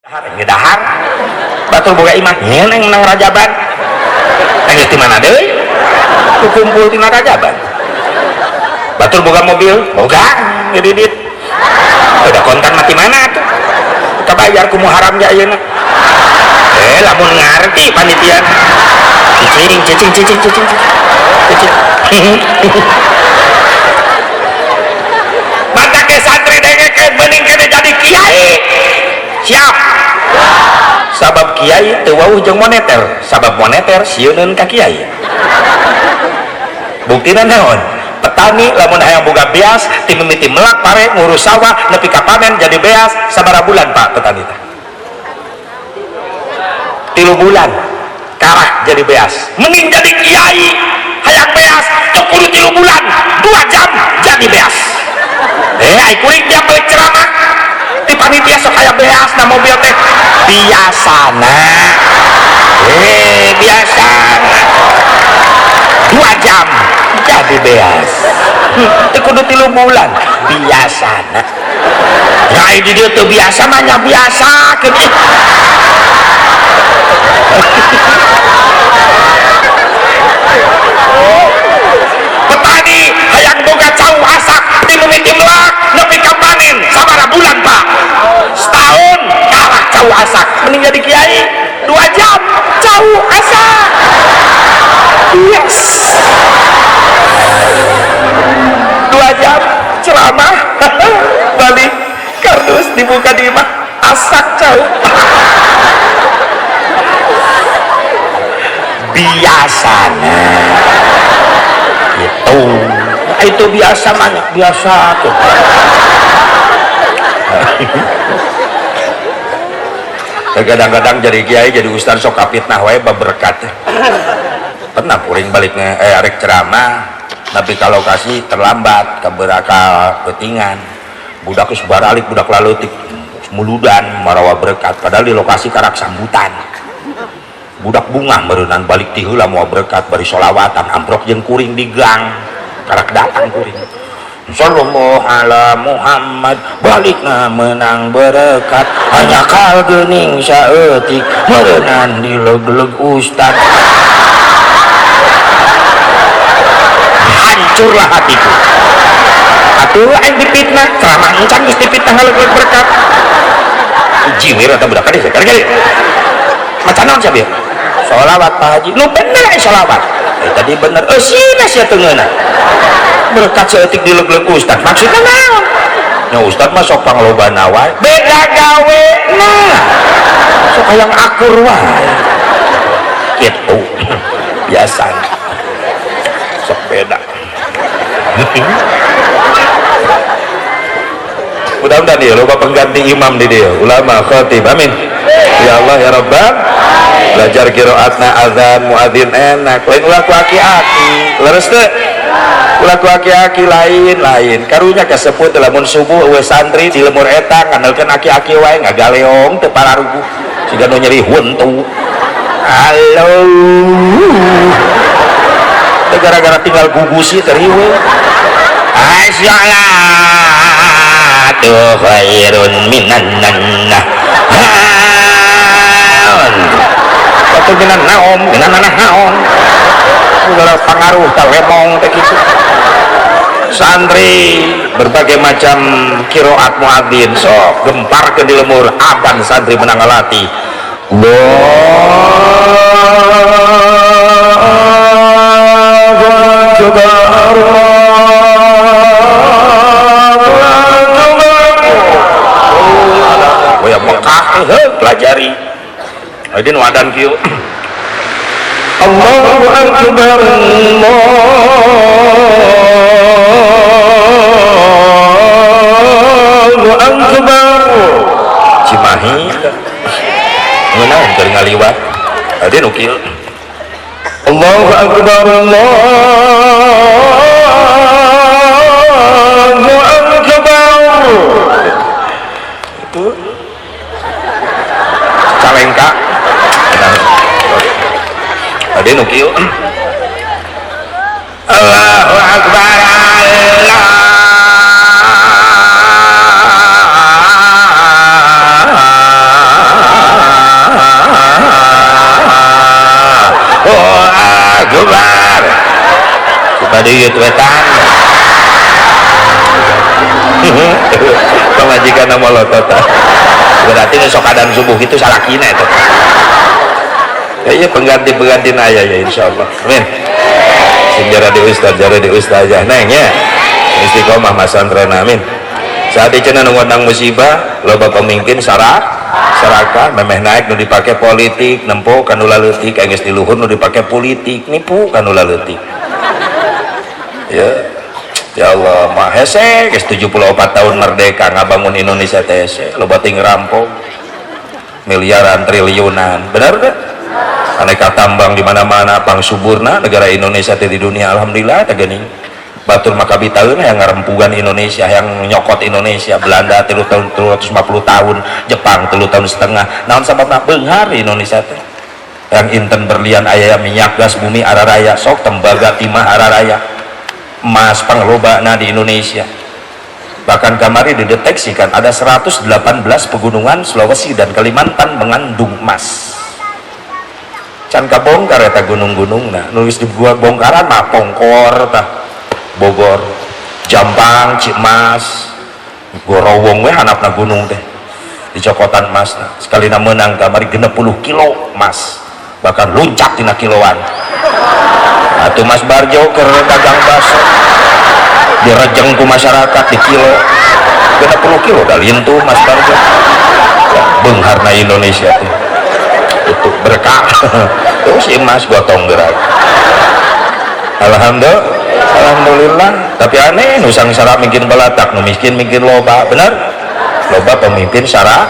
ngedahar batur boga imah nyeneng nang rajaban nang di mana deui kumpul di rajaban batur boga mobil boga ngedidit udah kontan mati mana tuh kita bayar kumu haram ya ayeuna lamun ngarti panitia cicing mata ke santri dengeke bening kene jadi kiai siap sabab kiai teu wauh jeung moneter sabab moneter sieun ka kiai buktina naon petani lamun hayang boga beas ti mimiti melak pare ngurus sawah nepi ka panen jadi beas sabaraha bulan Pak petani teh 3 bulan karah jadi beas mending jadi kiai hayang beas teu kudu 3 bulan 2 jam jadi beas ai kuring dia balik ceramah di panitia sok aya beas na mobil teh biasana biasana 2 jam jadi beas teu kudu 3 bulan biasana nah di dieu teu biasa mah nya biasa keun petani hayang boga cau asak di mimiti melak nepi ka panen sabaraha bulan Pak setahun kalah cau asak mending jadi kiai 2 jam cau asak yes 2 jam ceramah balik kardus dibuka di imah asak cau biasana gitu itu biasa banyak biasa tuh kadang-kadang jadi kiai jadi ustaz sok kapitnah wae berkat pernah puring baliknya arek ceramah tapi kalau kasih terlambat keberakal ketingan budak geus baralik budak laleutik muludan marawa berkat padahal di lokasi karak sambutan budak bunga merenang balik ti heula moal berkat bari sholawatan amprok jeung kuring di gang karak datang kuring sallallahu ala Muhammad balikna menang berkat hanya kal geuning saeutik merenang di leg-leg ustad hancurlah hatiku atuh aing dipitnah ceramah encan geus dipitnah leg-leg berkat jiwir atau budak kade sekali macan naon sia bieu sholawat Pak Haji nu bener sholawat tadi bener sina sia teungeuna berkat seetik di leg-leg ustad maksudna naon nya ustad mah sok panglobana wae beda gawe nah sok hayang akur wae kitu biasa sok beda mudah-mudahan ya loba pengganti imam di dia ulama khatib amin ya Allah ya Rabbal belajar qiraatna azan muadzin enak lain ulah ku aki-aki leres teh ulah ku aki-aki lain karunya kasebut lamun subuh we santri di lemur eta ngandalkeun aki-aki wae ngagaleong teu pararugu siga nu nyeri huntu halo gara-gara tinggal gugusi teriwe asyalatu khairun minan nannah atau minan naon udah pengaruh talemong teh kitu santri berbagai macam qiraat muadzin sok gemparkeun di lemur aban santri menang latih pelajari adin wadan kieu Allahu akbar Allahu akbar Cimahi ngeunaan keur ngaliwat adin nu kieu Allahu akbar Allahu akbar itu calengka ade nu kieu Allahu akbar Allah bubar supaya diet wetan pemajikan nama lotot berarti besok kadang subuh itu salah kina itu kayaknya pengganti naya ya insyaallah amin sejarah di ustaz ya nengnya istiqomah mas santren amin saat dicena ngundang musibah loba pemimpin saraka memeh naik nu dipake politik nempo kanu leutik geus di luhur nu dipake politik nipu kanu leutik ya Allah mah hese geus 74 tahun merdeka ngabangun Indonesia teh hese loba ting rampok miliaran triliunan benar gak aneka tambang di mana-mana pang suburna negara Indonesia teh di dunia alhamdulillah teh geuning batur makabi tahun yang ngarempugan Indonesia yang nyokot Indonesia Belanda 350 tahun Jepang 3 tahun setengah naon sababna beunghar Indonesia teh yang inten berlian aya minyak gas bumi araraya sok tembaga timah araraya emas panglobana di Indonesia bahkan kamari dideteksikan ada 118 pegunungan Sulawesi dan Kalimantan mengandung emas can kabongkar eta gunung-gunung nah nulis di gua bongkaran mah Pongkor tah Bogor Jampang Cimas Gorowong we hanapna gunung teh di cokotan emas nah. Sekali menang kamari 60 kilo emas bahkan loncat tina kiloan atuh Mas Barjo keur dagang baso direjeng ku masyarakat di kilo 60 kilo dah lintu Mas Barjo beungharna Indonesia teh itu berkah terus emas gotong gerak alhamdulillah tapi aneh nusang syarat mungkin balatak nu miskin mungkin loba benar loba pemimpin syarat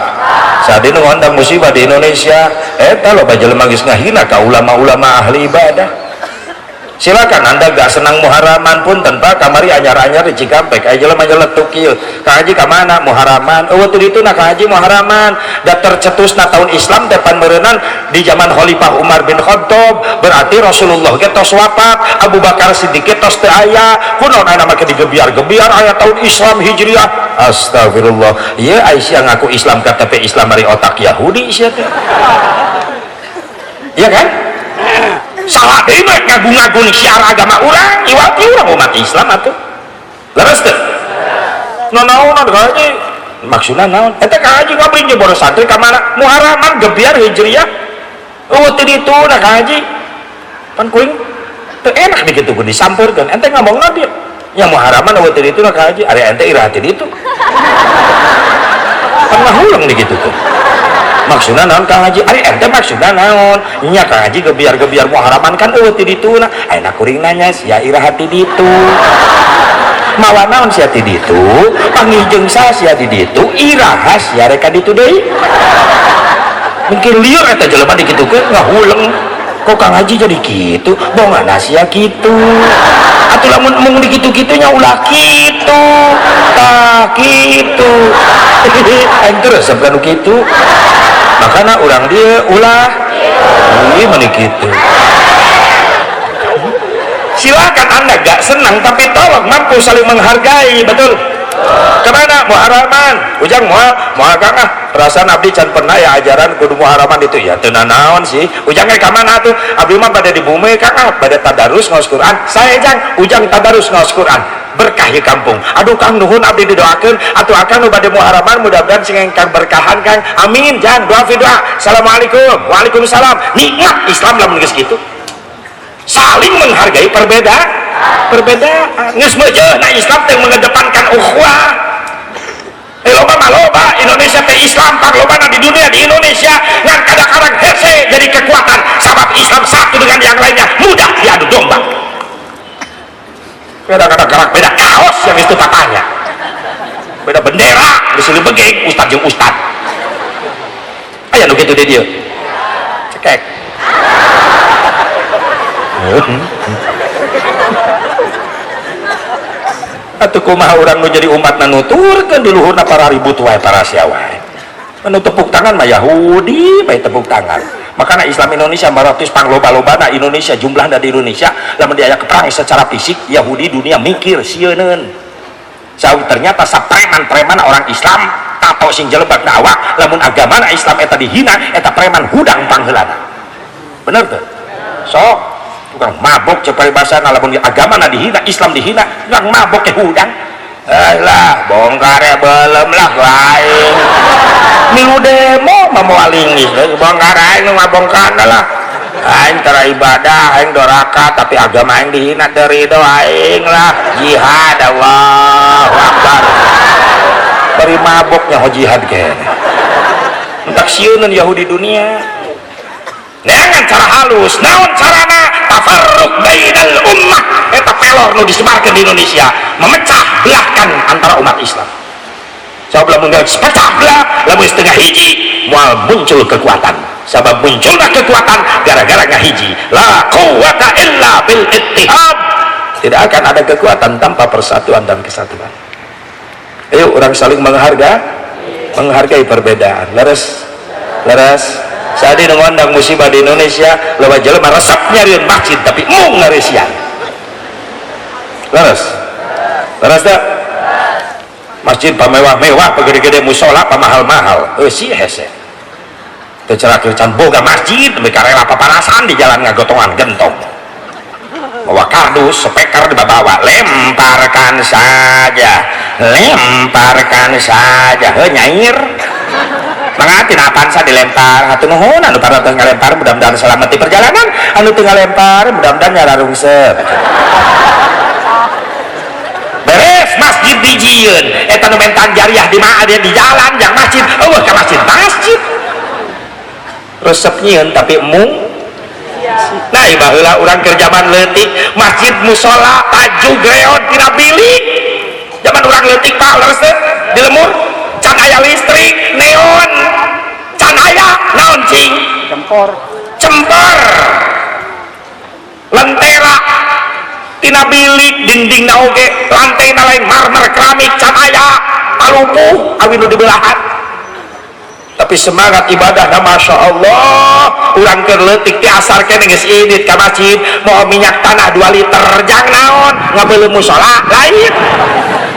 saat ini ngondang musibah di Indonesia eta loba jelema geus ngahina ka ulama-ulama ahli ibadah silakan anda gak senang muharaman pun tanpa kamari anyar-anyar di Cikampek aja jelema nyeletuk kieu Kang Haji ka mana muharaman eueuh teu ditu na Kang Haji muharaman da tercetusna tahun Islam depan meureunnan di zaman Khalifah Umar bin Khattab berarti Rasulullah ge tos wafat Abu Bakar Siddiq ge tos teu aya kunaon aya make digebiar-gebiar aya tahun Islam Hijriah astagfirullah ieu Aisyah ngaku Islam KTP Islam dari otak Yahudi sia teh iya kan salah deui mah ngagung-ngagung syiar agama urang iwati urang umat Islam atuh leres teh naon Kang Haji maksudna naon eta Kang Haji ngabring jeung boros santri ka mana muharaman gebiar hijriah eueuh teu ditu na Kang Haji pan kuring teu enak digitukeun disampeurkeun ente ngomongna dia nya muharaman eueuh teu ditu na Kang Haji ari ente iraha teh ditu pan ngahulang digitukeun maksudna naon Kang Haji ari ente maksudna naon nya Kang Haji gebiar-gebiar muharaman kan eueuh ti dituna ayeuna kuring nanya sia iraha ti ditu mawa naon sia ti ditu panggih jeung sa sia ti ditu iraha sia rek ka ditu deui mungkin lieur eta jelema dikitukeun ngahuleng kok Kang Haji jadi kitu bongana sia kitu atuh lamun mung dikitu-kitu nya ulah kitu tah kitu aing terus sabkan kitu makanya orang dia ulah ini menikitu silakan anda gak senang tapi tolong mampu saling menghargai betul kemana muharaman ujang mual kang perasaan abdi can pernah ya ajaran kudu muharaman itu ya teu naon sih ujangnya kamana tuh abdi mah pada di bumi kang pada tadarus ngaos Quran saya ujang tadarus ngaos Quran berkah di kampung aduh Kang nuhun abdi didoakeun atuh akan nu bade muharaman mudah-mudahan sing engkang berkahan Kang amin jangan doa fi doa assalamualaikum waalaikumsalam nikmat Islam lamun geus kitu saling menghargai perbedaan geus meujeuna Islam teh mengedepankan ukhuwah loba Indonesia teh Islam panglobana di dunia di Indonesia ngan kadang-kadang hese jadi kekuatan sebab Islam satu dengan yang lainnya mudah diadu domba beda beda kaos yang itu tatanya beda bendera disini begeng ustad jeung ustad aya nu kitu di dieu cekek atuh kumaha urang nu jadi umatna nuturkeun di luhurna para ribut wae para sia wae anu tepuk tangan mah Yahudi bae tepuk tangan makanya Islam Indonesia 400 pangloba-lobana Indonesia jumlahna di Indonesia lamun diaya perang secara fisik Yahudi dunia mikir sieun jauh ternyata sapreman-preman orang Islam tato sing jelebak na awak lamun agama Islam eta dihina eta preman hudang pangheulana bener tuh sok tukang mabok cek paribasana lamun agama dihina, Islam dihina, tukang mabok ke hudang. Lah bongkar ya belum lah lain minggu demo mau alingis bongkar aing nu ngabongkar lah aing tara ibadah aing doraka tapi agama aing dihina dari do aing lah jihad Allahu Akbar bari maboknya ho jihad kene entak sieuneun Yahudi dunia neangan cara halus naon carana tafarruq bainal ummah eta pelor nu disebarkeun di Indonesia memecah belahkan antara umat Islam. Sabab lamun pecah belah lamun setengah hiji moal muncul kekuatan. Sabab munculna kekuatan gara-gara ngahiji. La quwwata illa bil ittihad. Tidak akan ada kekuatan tanpa persatuan dan kesatuan. Ayo orang saling menghargai perbedaan. Leres. Saat ini ngondang musibah di Indonesia lewat jelema resep nyariin masjid tapi mung ngaresian. Leres tak? Masjid pamewah-mewah pegede-gede musola pamahal-mahal sih hese tercerak-cerak boga masjid mereka rela papanasan di jalan ngagotongan gentong bawa kardus speaker dibawa lemparkan saja nyair mangati apaan sa dilempar atuh nuhun anu para teu ngalempar mudah-mudahan selamat di perjalanan anu teu ngalempar mudah-mudahan nyararungsep beres masjid dijieun eta nu mentan jariah di mana dia di jalan yang masjid eueuh ka masjid resep nyieun tapi mung nah ieu baheula urang keur zaman leutik masjid musola taju greod tina bilik zaman urang leutik Pak leres di lemur can aya listrik neon can aya naon cing cempor lentera tina bilik dinding na oge lantai na lain marmer keramik can aya palupuh awi nu dibelahan tapi semangat ibadah na Masya Allah urang keur leutik ti asar kene geus idit ka masjid mau minyak tanah 2 liter jang naon ngabeuleuh musola lain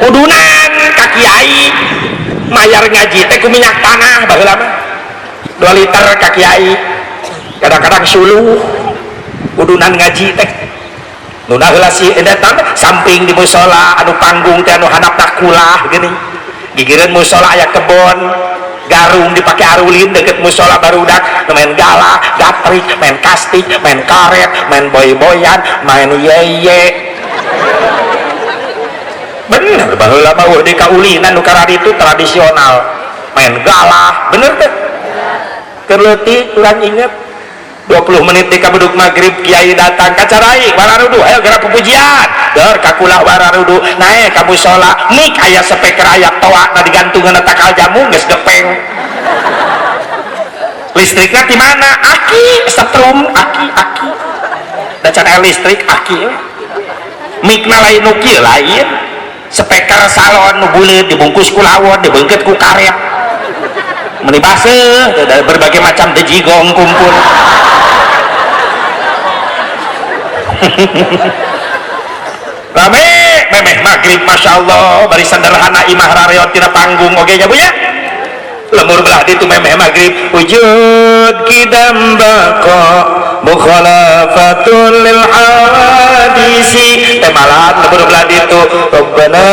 kudunan ka kiai mayar ngaji teh ku minyak tanah baheula mah 2 liter ka kiai kadang-kadang suluh kudunan ngaji teh nuna heula si edetan samping di musola anu panggung teh anu handapna kulah geuning gigireun musola aya kebon garung dipake arulin deket musola barudak main gala gatrik main kastik main karet main boy-boyan main yeye bener baheula mah di kaulinan nu karadi itu tradisional main gala bener teh keur leutik urang inget 20 menit di kabuduk maghrib kiai datang kacarai wararudu ayo gerak pupujian deur kakulah wararudu naik ka musola mik aya speaker aya toa na digantungan takal jamu geus gepeng listrikna di mana aki setrum aki da can aya listrik aki mikna lain nu kieu lain speaker salon nu buleut dibungkus ku lawon dibeungkeut ku karet meni baseuh berbagai macam dejigong kumpul rame memeh maghrib Masya Allah bari sederhana imah rareot tina panggung oge nya Bu ya lemur belah ditu memeh maghrib wujud kidam baqa mukhalafatul lil hadisi temalan lemur belah ditu Rabbana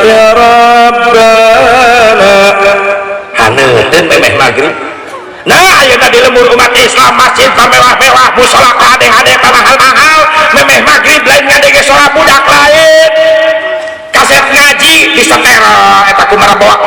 ya Rabbana haneuteun memeh maghrib nah ayeuna di lemur umat Islam masjid pamewah-mewah musola kadeh-kadeh mahal-mahal memeh maghrib lain ngadege sholat budak lain kaset ngaji disetel eta kumaha bawa